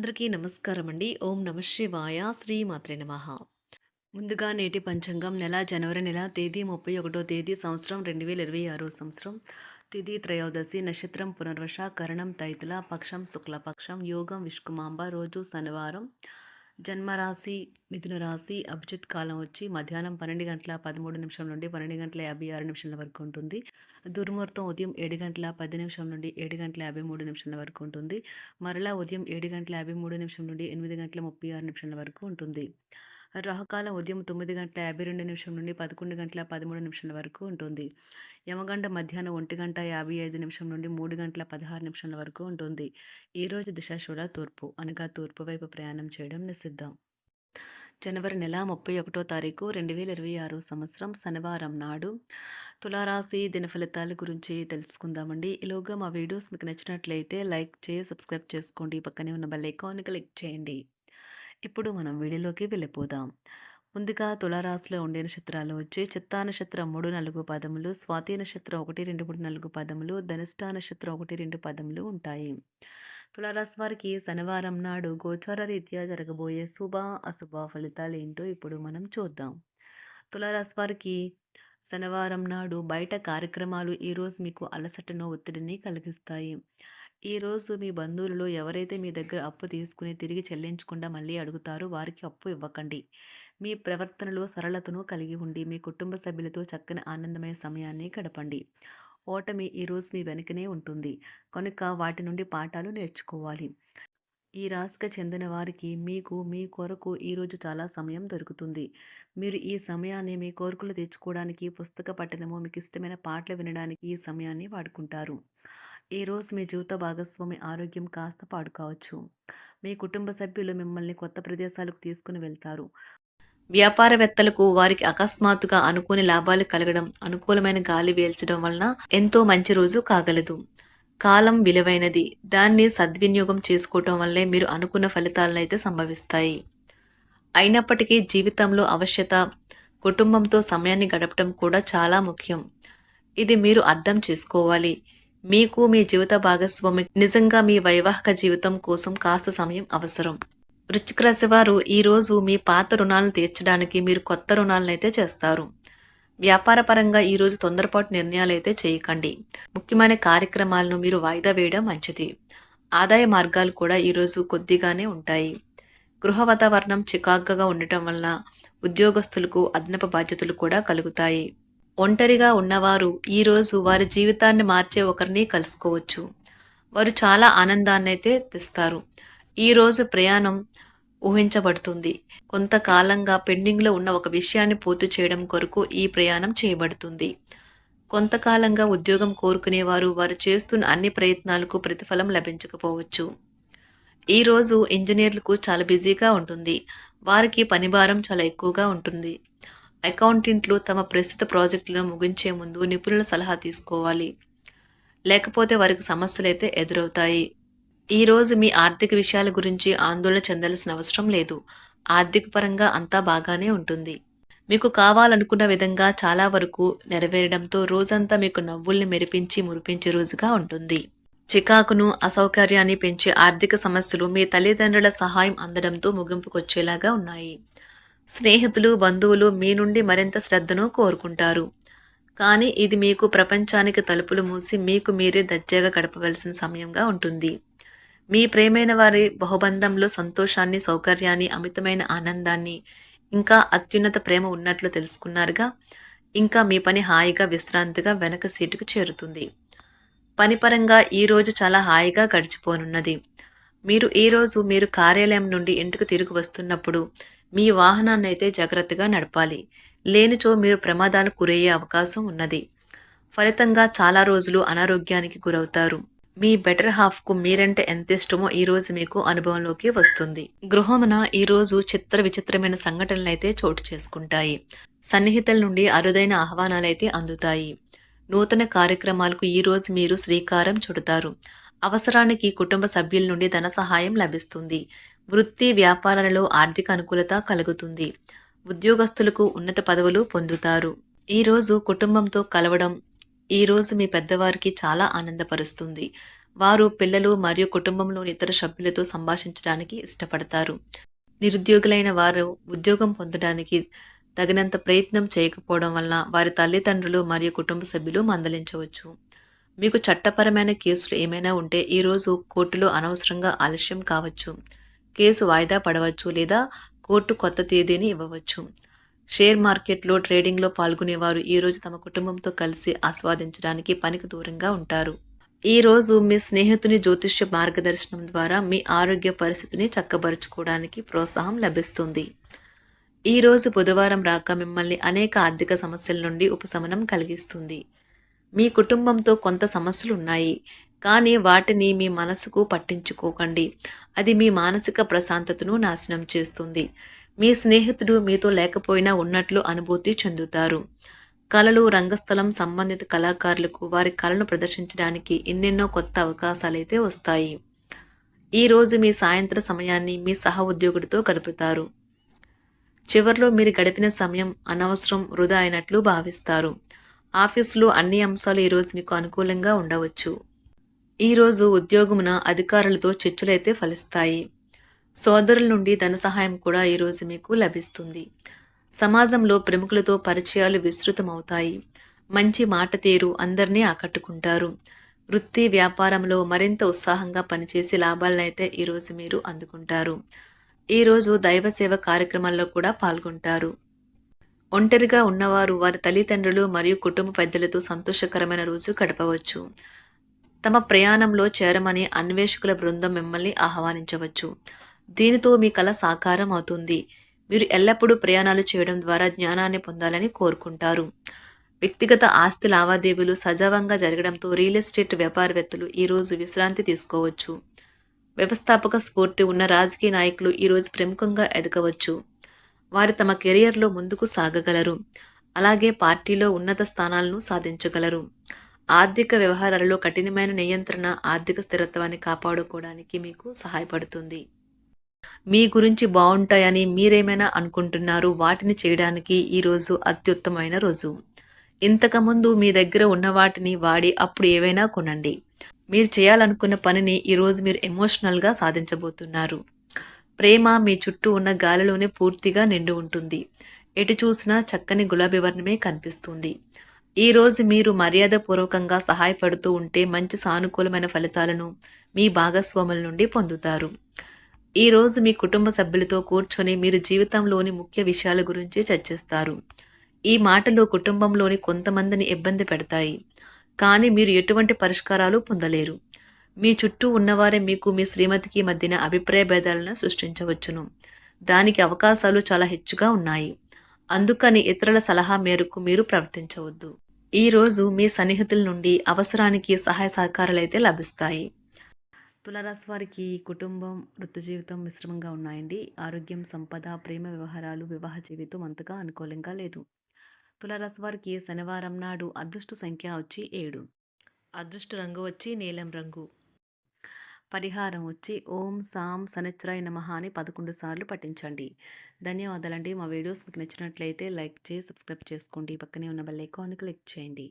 అందరికీ నమస్కారం అండి. ఓం నమ శివాయ. శ్రీ మాత్రే నమః. ముందుగా నేటి పంచాంగం నెల జనవరి నెల తేదీ 31 తేదీ సంవత్సరం 2026 సంవత్సరం. తిథి త్రయోదశి, నక్షత్రం పునర్వశ, కరణం తైతుల, పక్షం శుక్లపక్షం, యోగం విష్కుమాంబ, రోజు శనివారం. జన్మరాశి మిథున రాశి. అభిజిత్ కాలం వచ్చి మధ్యాహ్నం 12:13 నుండి 12:56 వరకు ఉంటుంది. దుర్ముహూర్తం ఉదయం 7:10 నుండి 7:53 వరకు ఉంటుంది. మరలా ఉదయం 7:53 నుండి 8:36 వరకు ఉంటుంది. రాహుకాలం ఉదయం 9:52 నుండి 11:13 వరకు ఉంటుంది. యమగండ మధ్యాహ్నం 1:55 నుండి 3:16 వరకు ఉంటుంది. ఈరోజు దిశాశూల తూర్పు, అనగా తూర్పు వైపు ప్రయాణం చేయడం నిషిద్ధం. జనవరి నెల 31 తారీఖు 2026 సంవత్సరం శనివారం నాడు తులారాశి దిన ఫలితాల గురించి తెలుసుకుందామండి. ఈలోగా మా వీడియోస్ మీకు నచ్చినట్లయితే లైక్ చేసి సబ్స్క్రైబ్ చేసుకోండి. పక్కనే ఉన్న బెల్ ఐకాన్ని క్లిక్ చేయండి. ఇప్పుడు మనం వీడియోలోకి వెళ్ళిపోదాం. ముందుగా తులారాశిలో ఉండే నక్షత్రాలు వచ్చి చిత్తా నక్షత్రం 3, 4 పదములు, స్వాతి నక్షత్రం 1, 2, 3, 4 పదములు, ధనిష్ట నక్షత్రం 1, 2 పదములు ఉంటాయి. తులారాశి వారికి శనివారం నాడు గోచార రీత్యా జరగబోయే శుభ అశుభ ఫలితాలు ఏంటో ఇప్పుడు మనం చూద్దాం. తులారాశి వారికి శనివారం నాడు బయట కార్యక్రమాలు ఈరోజు మీకు అలసటను, ఒత్తిడిని కలిగిస్తాయి. ఈరోజు మీ బంధువులలో ఎవరైతే మీ దగ్గర అప్పు తీసుకుని తిరిగి చెల్లించకుండా మళ్ళీ అడుగుతారో వారికి అప్పు ఇవ్వకండి. మీ ప్రవర్తనలో సరళతను కలిగి ఉండి మీ కుటుంబ సభ్యులతో చక్కని ఆనందమయ సమయాన్ని గడపండి. ఓటమి ఈరోజు మీ వెనుకనే ఉంటుంది కనుక వాటి నుండి పాఠాలు నేర్చుకోవాలి. ఈ రాశికి చెందిన వారికి మీ కొరకు ఈరోజు చాలా సమయం దొరుకుతుంది. మీరు ఈ సమయాన్ని మీ కోరికలు తెచ్చుకోవడానికి, పుస్తక పఠనము, మీకు ఇష్టమైన పాటలు వినడానికి ఈ సమయాన్ని వాడుకుంటారు. ఈరోజు మీ జీవిత భాగస్వామి ఆరోగ్యం కాస్త పాడు కావచ్చు. మీ కుటుంబ సభ్యులు మిమ్మల్ని కొత్త ప్రదేశాలకు తీసుకుని వెళ్తారు. వ్యాపారవేత్తలకు వారికి అకస్మాత్తుగా అనుకోని లాభాలు కలగడం, అనుకూలమైన గాలి వీల్చడం వలన ఎంతో మంచి రోజు కాగలదు. కాలం విలువైనది. దాన్ని సద్వినియోగం చేసుకోవటం వల్లే మీరు అనుకున్న ఫలితాలనైతే సంభవిస్తాయి. అయినప్పటికీ జీవితంలో అవశ్యత, కుటుంబంతో సమయాన్ని గడపటం కూడా చాలా ముఖ్యం. ఇది మీరు అర్థం చేసుకోవాలి. మీకు మీ జీవిత భాగస్వామి నిజంగా మీ వైవాహిక జీవితం కోసం కాస్త సమయం అవసరం. వృశ్చిక రాశి వారు ఈరోజు మీ పాత రుణాలను తీర్చడానికి మీరు కొత్త రుణాలనైతే చేస్తారు. వ్యాపారపరంగా ఈరోజు తొందరపాటు నిర్ణయాలు అయితే చేయకండి. ముఖ్యమైన కార్యక్రమాలను మీరు వాయిదా వేయడం మంచిది. ఆదాయ మార్గాలు కూడా ఈరోజు కొద్దిగానే ఉంటాయి. గృహ వాతావరణం చికాకుగా ఉండటం వలన ఉద్యోగస్తులకు అదనపు బాధ్యతలు కూడా కలుగుతాయి. ఒంటరిగా ఉన్నవారు ఈరోజు వారి జీవితాన్ని మార్చే ఒకరిని కలుసుకోవచ్చు. వారు చాలా ఆనందాన్ని అయితే తెస్తారు. ఈరోజు ప్రయాణం ఊహించబడుతుంది. కొంతకాలంగా పెండింగ్లో ఉన్న ఒక విషయాన్ని పూర్తి చేయడం కొరకు ఈ ప్రయాణం చేయబడుతుంది. కొంతకాలంగా ఉద్యోగం కోరుకునేవారు వారు చేస్తున్న అన్ని ప్రయత్నాలకు ప్రతిఫలం లభించకపోవచ్చు. ఈరోజు ఇంజనీర్లకు చాలా బిజీగా ఉంటుంది. వారికి పనిభారం చాలా ఎక్కువగా ఉంటుంది. అకౌంటెంట్లు తమ ప్రస్తుత ప్రాజెక్టులను ముగించే ముందు నిపుణుల సలహా తీసుకోవాలి. లేకపోతే వారికి సమస్యలైతే ఎదురవుతాయి. ఈరోజు మీ ఆర్థిక విషయాల గురించి ఆందోళన చెందాల్సిన అవసరం లేదు. ఆర్థిక పరంగా అంతా బాగానే ఉంటుంది. మీకు కావాలనుకున్న విధంగా చాలా వరకు నెరవేరడంతో రోజంతా మీకు నవ్వుల్ని మెరిపించి మురిపించే రోజుగా ఉంటుంది. చికాకును, అసౌకర్యాన్ని పెంచే ఆర్థిక సమస్యలు మీ తల్లిదండ్రుల సహాయం అందడంతో ముగింపుకొచ్చేలాగా ఉన్నాయి. స్నేహితులు, బంధువులు మీ నుండి మరింత శ్రద్ధను కోరుకుంటారు. కానీ ఇది మీకు ప్రపంచానికి తలుపులు మూసి మీకు మీరే దర్జాగా గడపవలసిన సమయంగా ఉంటుంది. మీ ప్రేమైన వారి బహుబంధంలో సంతోషాన్ని, సౌకర్యాన్ని, అమితమైన ఆనందాన్ని, ఇంకా అత్యున్నత ప్రేమ ఉన్నట్లు తెలుసుకున్నారుగా. ఇంకా మీ పని హాయిగా, విశ్రాంతిగా వెనక సీటుకు చేరుతుంది. పనిపరంగా ఈరోజు చాలా హాయిగా గడిచిపోనున్నది. మీరు కార్యాలయం నుండి ఇంటికి తిరిగి వస్తున్నప్పుడు మీ వాహనాన్ని అయితే జాగ్రత్తగా నడపాలి. లేనిచో మీరు ప్రమాదాలకు గురయ్యే అవకాశం ఉన్నది. ఫలితంగా చాలా రోజులు అనారోగ్యానికి గురవుతారు. మీ బెటర్ హాఫ్కు మీరంటే ఎంత ఇష్టమో ఈరోజు మీకు అనుభవంలోకి వస్తుంది. గృహమున ఈరోజు విచిత్రమైన సంఘటనలైతే చోటు చేసుకుంటాయి. సన్నిహితుల నుండి అరుదైన ఆహ్వానాలైతే అందుతాయి. నూతన కార్యక్రమాలకు ఈరోజు మీరు శ్రీకారం చుడతారు. అవసరానికి కుటుంబ సభ్యుల నుండి ధన సహాయం లభిస్తుంది. వృత్తి వ్యాపారాలలో ఆర్థిక అనుకూలత కలుగుతుంది. ఉద్యోగస్తులకు ఉన్నత పదవులు పొందుతారు. ఈరోజు కుటుంబంతో కలవడం ఈరోజు మీ పెద్దవారికి చాలా ఆనందపరుస్తుంది. వారు పిల్లలు మరియు కుటుంబంలోని ఇతర సభ్యులతో సంభాషించడానికి ఇష్టపడతారు. నిరుద్యోగులైన వారు ఉద్యోగం పొందడానికి తగినంత ప్రయత్నం చేయకపోవడం వలన వారి తల్లిదండ్రులు మరియు కుటుంబ సభ్యులు మందలించవచ్చు. మీకు చట్టపరమైన కేసులు ఏమైనా ఉంటే ఈరోజు కోర్టులో అనవసరంగా ఆలస్యం కావచ్చు. కేసు వాయిదా పడవచ్చు లేదా కోర్టు కొత్త తేదీని ఇవ్వవచ్చు. షేర్ మార్కెట్లో ట్రేడింగ్లో పాల్గొనేవారు ఈరోజు తమ కుటుంబంతో కలిసి ఆస్వాదించడానికి పనికి దూరంగా ఉంటారు. ఈరోజు మీ స్నేహితుని జ్యోతిష్య మార్గదర్శనం ద్వారా మీ ఆరోగ్య పరిస్థితిని చక్కబరుచుకోవడానికి ప్రోత్సాహం లభిస్తుంది. ఈరోజు బుధవారం రాక మిమ్మల్ని అనేక ఆర్థిక సమస్యల నుండి ఉపశమనం కలిగిస్తుంది. మీ కుటుంబంతో కొంత సమస్యలు ఉన్నాయి, కానీ వాటిని మీ మనసుకు పట్టించుకోకండి. అది మీ మానసిక ప్రశాంతతను నాశనం చేస్తుంది. మీ స్నేహితుడు మీతో లేకపోయినా ఉన్నట్లు అనుభూతి చెందుతారు. కళలు, రంగస్థలం సంబంధిత కళాకారులకు వారి కళను ప్రదర్శించడానికి ఎన్నెన్నో కొత్త అవకాశాలైతే వస్తాయి. ఈరోజు మీ సాయంత్ర సమయాన్ని మీ సహ ఉద్యోగుడితో గడుపుతారు. చివర్లో మీరు గడిపిన సమయం అనవసరం, వృధా అయినట్లు భావిస్తారు. ఆఫీసులో అన్ని అంశాలు ఈరోజు మీకు అనుకూలంగా ఉండవచ్చు. ఈరోజు ఉద్యోగమున అధికారులతో చర్చలైతే ఫలిస్తాయి. సోదరుల నుండి ధన సహాయం కూడా ఈరోజు మీకు లభిస్తుంది. సమాజంలో ప్రముఖులతో పరిచయాలు విస్తృతమవుతాయి. మంచి మాట తీరు అందరినీ ఆకట్టుకుంటారు. వృత్తి వ్యాపారంలో మరింత ఉత్సాహంగా పనిచేసి లాభాలనైతే ఈరోజు మీరు అందుకుంటారు. ఈరోజు దైవ సేవ కార్యక్రమాల్లో కూడా పాల్గొంటారు. ఒంటరిగా ఉన్నవారు వారి తల్లిదండ్రులు మరియు కుటుంబ పెద్దలతో సంతోషకరమైన రోజు గడపవచ్చు. తమ ప్రయాణంలో చేరమని అన్వేషకుల బృందం మిమ్మల్ని ఆహ్వానించవచ్చు. దీనితో మీ కల సాకారం అవుతుంది. మీరు ఎల్లప్పుడూ ప్రయాణాలు చేయడం ద్వారా జ్ఞానాన్ని పొందాలని కోరుకుంటారు. వ్యక్తిగత ఆస్తి లావాదేవీలు సజావంగా జరగడంతో రియల్ ఎస్టేట్ వ్యాపారవేత్తలు ఈరోజు విశ్రాంతి తీసుకోవచ్చు. వ్యవస్థాపక స్ఫూర్తి ఉన్న రాజకీయ నాయకులు ఈరోజు ప్రముఖంగా ఎదగవచ్చు. వారు తమ కెరియర్లో ముందుకు సాగగలరు. అలాగే పార్టీలో ఉన్నత స్థానాలను సాధించగలరు. ఆర్థిక వ్యవహారాలలో కఠినమైన నియంత్రణ ఆర్థిక స్థిరత్వాన్ని కాపాడుకోవడానికి మీకు సహాయపడుతుంది. మీ గురించి బాగుంటాయని మీరేమైనా అనుకుంటున్నారు, వాటిని చేయడానికి ఈరోజు అత్యుత్తమైన రోజు. ఇంతకుముందు మీ దగ్గర ఉన్న వాటిని వాడి అప్పుడు ఏవైనా కొనండి. మీరు చేయాలనుకున్న పనిని ఈరోజు మీరు ఎమోషనల్గా సాధించబోతున్నారు. ప్రేమ మీ చుట్టూ ఉన్న గాలిలోనే పూర్తిగా నిండి ఉంటుంది. ఎటు చూసినా చక్కని గులాబీ వర్ణమే కనిపిస్తుంది. ఈరోజు మీరు మర్యాదపూర్వకంగా సహాయపడుతూ ఉంటే మంచి సానుకూలమైన ఫలితాలను మీ భాగస్వాముల నుండి పొందుతారు. ఈరోజు మీ కుటుంబ సభ్యులతో కూర్చొని మీరు జీవితంలోని ముఖ్య విషయాల గురించి చర్చిస్తారు. ఈ మాటలు కుటుంబంలోని కొంతమందిని ఇబ్బంది పెడతాయి, కానీ మీరు ఎటువంటి పరిష్కారాలు పొందలేరు. మీ చుట్టూ ఉన్నవారే మీకు మీ శ్రీమతికి మధ్యన అభిప్రాయ భేదాలను సృష్టించవచ్చును. దానికి అవకాశాలు చాలా హెచ్చుగా ఉన్నాయి. అందుకని ఇతరుల సలహా మేరకు మీరు ప్రవర్తించవద్దు. ఈరోజు మీ సన్నిహితుల నుండి అవసరానికి సహాయ సహకారాలైతే లభిస్తాయి. తులారాశి వారికి కుటుంబం, వృత్తి జీవితం మిశ్రమంగా ఉన్నాయండి. ఆరోగ్యం, సంపద, ప్రేమ వ్యవహారాలు, వివాహ జీవితం అంతగా అనుకూలంగా లేదు. తులారాశి వారికి శనివారం నాడు అదృష్ట సంఖ్య వచ్చి 7. అదృష్ట రంగు వచ్చి నీలం రంగు. పరిహారం వచ్చి ఓం సాం శనిశ్చరాయ నమః అని 11 సార్లు పఠించండి. ధన్యవాదాలండి. మా వీడియోస్ మీకు నచ్చినట్లయితే లైక్ చేసి సబ్స్క్రైబ్ చేసుకోండి. పక్కనే ఉన్న బెల్ ఐకాన్ని క్లిక్ చేయండి.